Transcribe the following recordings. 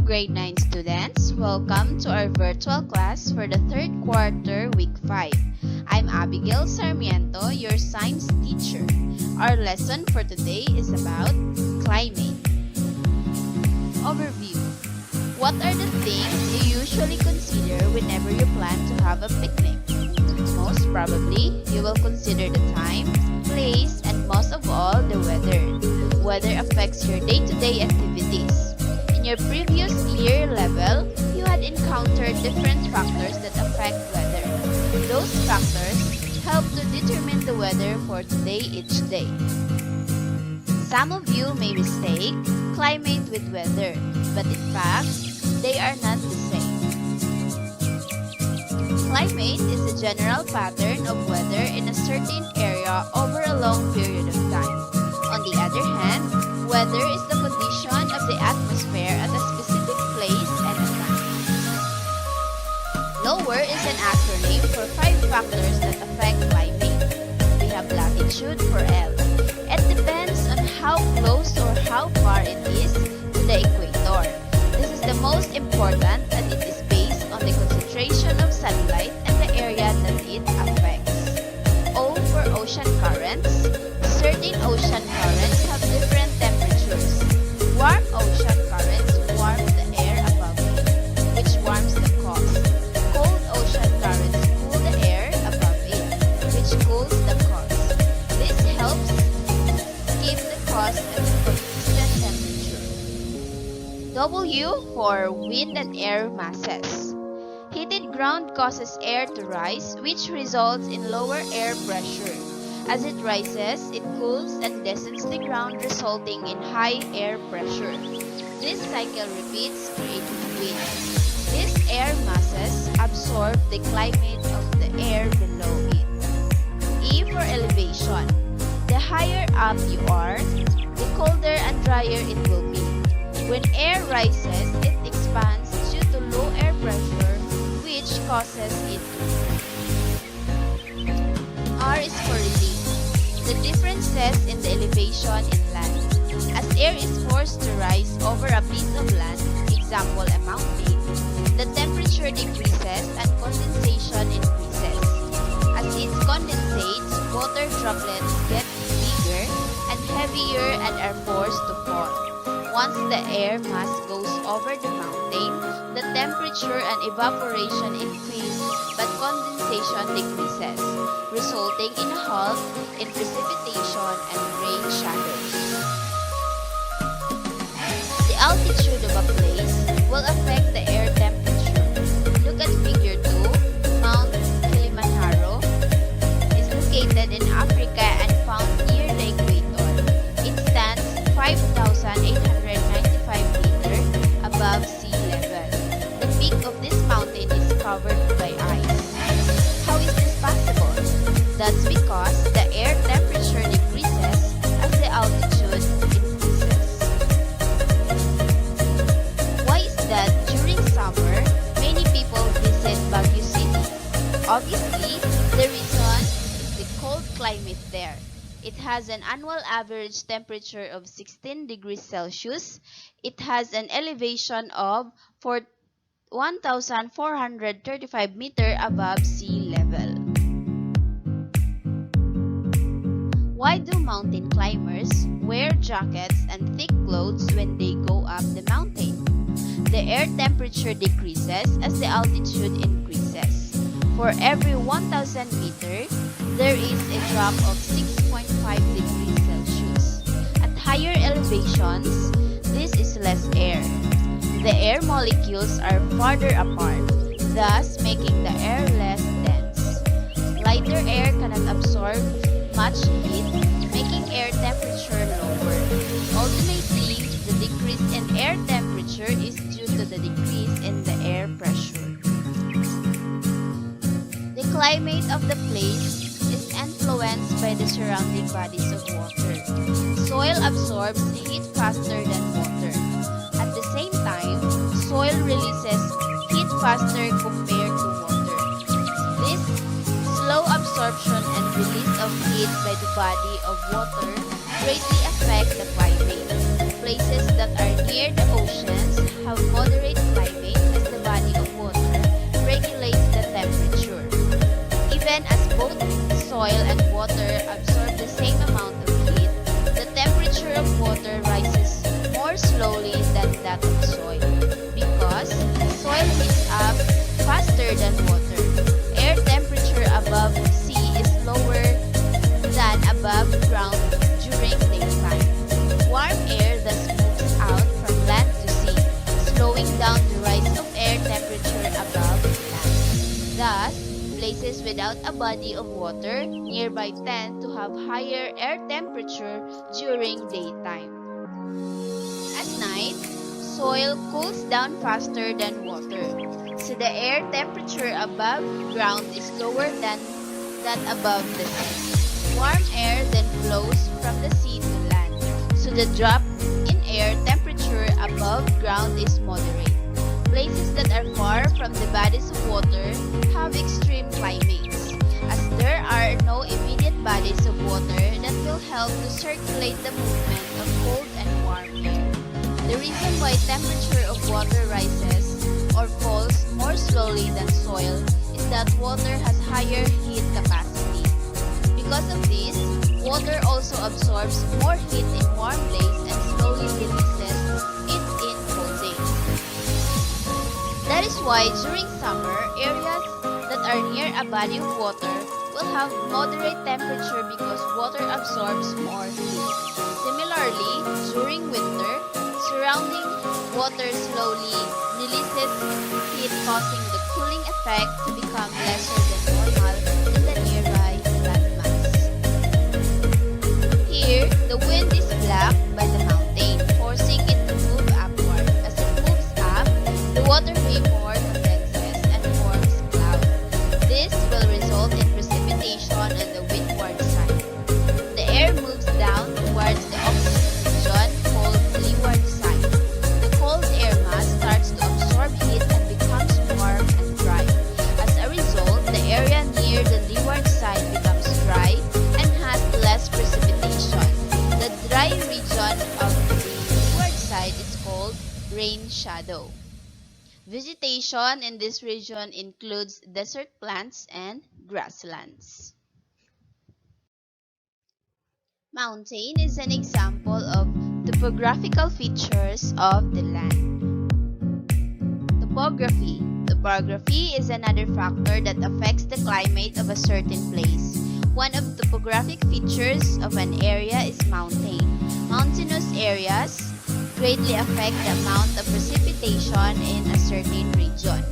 grade 9 students, welcome to our virtual class for the third quarter, week 5. I'm Abigail Sarmiento, your science teacher. Our lesson for today is about climate. Overview. What are the things you usually consider whenever you plan to have a picnic? Most probably, you will consider the time, place, and most of all, the weather. Weather affects your day-to-day activities. In your previous year level, you had encountered different factors that affect weather. Those factors help to determine the weather for today each day. Some of you may mistake climate with weather, but in fact, they are not the same. Climate is a general pattern of weather in a certain area over a long period of time. On the other hand, weather is the condition of the atmosphere at a specific place and a time. Lower is an acronym for 5 factors that affect climate. We have latitude for L. It depends on how close or how far it is to the equator. This is the most important and it is based on the concentration of sunlight and the area that it affects. O for ocean currents. Certain ocean currents have different temperatures. Warm ocean currents warm the air above it, which warms the crust. Cold ocean currents cool the air above it, which cools the crust. This helps keep the crust at a consistent temperature. W for wind and air masses. Heated ground causes air to rise, which results in lower air pressure. As it rises, it cools and distends the ground, resulting in high air pressure. This cycle repeats, creating wind. These air masses absorb the climate of the air below it. E for elevation. The higher up you are, the colder and drier it will be. When air rises, it expands due to low air pressure, which causes it to move. R is for relief. The differences in the elevation in land. As air is forced to rise over a piece of land, example a mountain, the temperature decreases and condensation increases. As it condensates, water droplets get bigger and heavier and are forced to fall. Once the air mass goes over the mountain, the temperature and evaporation increase, but condensation decreases, resulting in a halt in precipitation and rain shadows. The altitude of a place will affect the air temperature. Look at figure 2. Mount Kilimanjaro is located in Africa and found near the equator. It stands 5,895 meters above sea level. The peak of this mountain is covered by ice. How is this possible? That's because the air temperature decreases as the altitude increases. Why is that during summer, many people visit Baguio City? Obviously, the reason is the cold climate there. It has an annual average temperature of 16 degrees Celsius. It has an elevation of 1,435 meters above sea level. Why do mountain climbers wear jackets and thick clothes when they go up the mountain? The air temperature decreases as the altitude increases. For every 1,000 meters, there is a drop of 6.5 degrees Celsius. At higher elevations, this is less air. The air molecules are farther apart, thus making the air less dense. Lighter air cannot absorb much heat, making air temperature lower. Ultimately, the decrease in air temperature is due to the decrease in the air pressure. The climate of the place is influenced by the surrounding bodies of water. Soil absorbs heat faster than water. At the same time, soil releases heat faster compared to water. This slow absorption and release of heat by the body of water greatly affect the climate. Places that are near the oceans have moderate climate as the body of water regulates the temperature. Even as both soil and water absorb the same amount of heat, the temperature of water rises more slowly than that of soil because soil heats up faster than water. Air temperature above sea is lower than above ground during daytime. Warm air thus moves out from land to sea, slowing down the rise of air temperature above land. Thus, places without a body of water nearby tend to have higher air temperature during daytime. At night, soil cools down faster than water, so the air temperature above ground is lower than that above the sea. Warm air then flows from the sea to land, so the drop in air temperature above ground is moderate. Places that are far from the bodies of water have extreme climates, as there are no immediate bodies of water that will help to circulate the movement of cold and warm air. The reason why temperature of water rises or falls more slowly than soil is that water has higher heat capacity. Because of this, water also absorbs more heat in warm days and slowly releases it in cold days. That is why during summer, areas that are near a body of water will have moderate temperature because water absorbs more heat. Similarly, during winter, surrounding water slowly releases heat, causing the cooling effect to become lesser than normal in the nearby landmass. Here, the wind is blocked by the mountain, forcing it to move upward. As it moves up, the water vapor condenses and forms cloud. This will result in precipitation on the windward side. The air moves down towards the opposite region called leeward side. The cold air mass starts to absorb heat and becomes warm and dry. As a result, the area near the leeward side becomes dry and has less precipitation. The dry region of the leeward side is called rain shadow. Vegetation in this region includes desert plants and grasslands. Mountain is an example of topographical features of the land. Topography. Topography is another factor that affects the climate of a certain place. One of the topographic features of an area is mountain. Mountainous areas greatly affect the amount of precipitation in a certain region.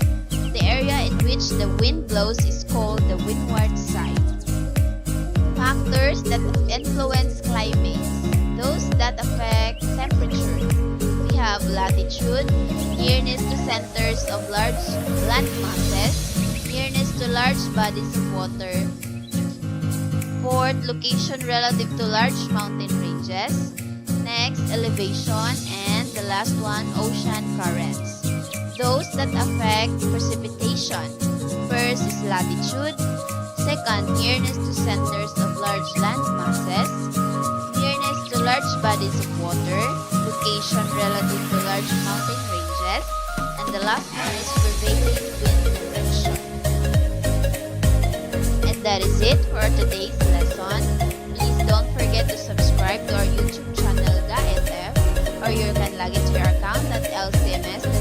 The area in which the wind blows is called the windward side. Factors that influence climates. Those that affect temperature. We have latitude, nearness to centers of large land masses, nearness to large bodies of water. Fourth, location relative to large mountain ranges. Next, elevation, and the last one, ocean currents. Those that affect precipitation. First is latitude. Second, nearness to centers of large land masses. Nearness to large bodies of water. Location relative to large mountain ranges. And the last one is prevailing wind direction. And that is it for today's lesson. Please don't forget to subscribe to our YouTube channel GAITF, or you can log into your account at lcms.com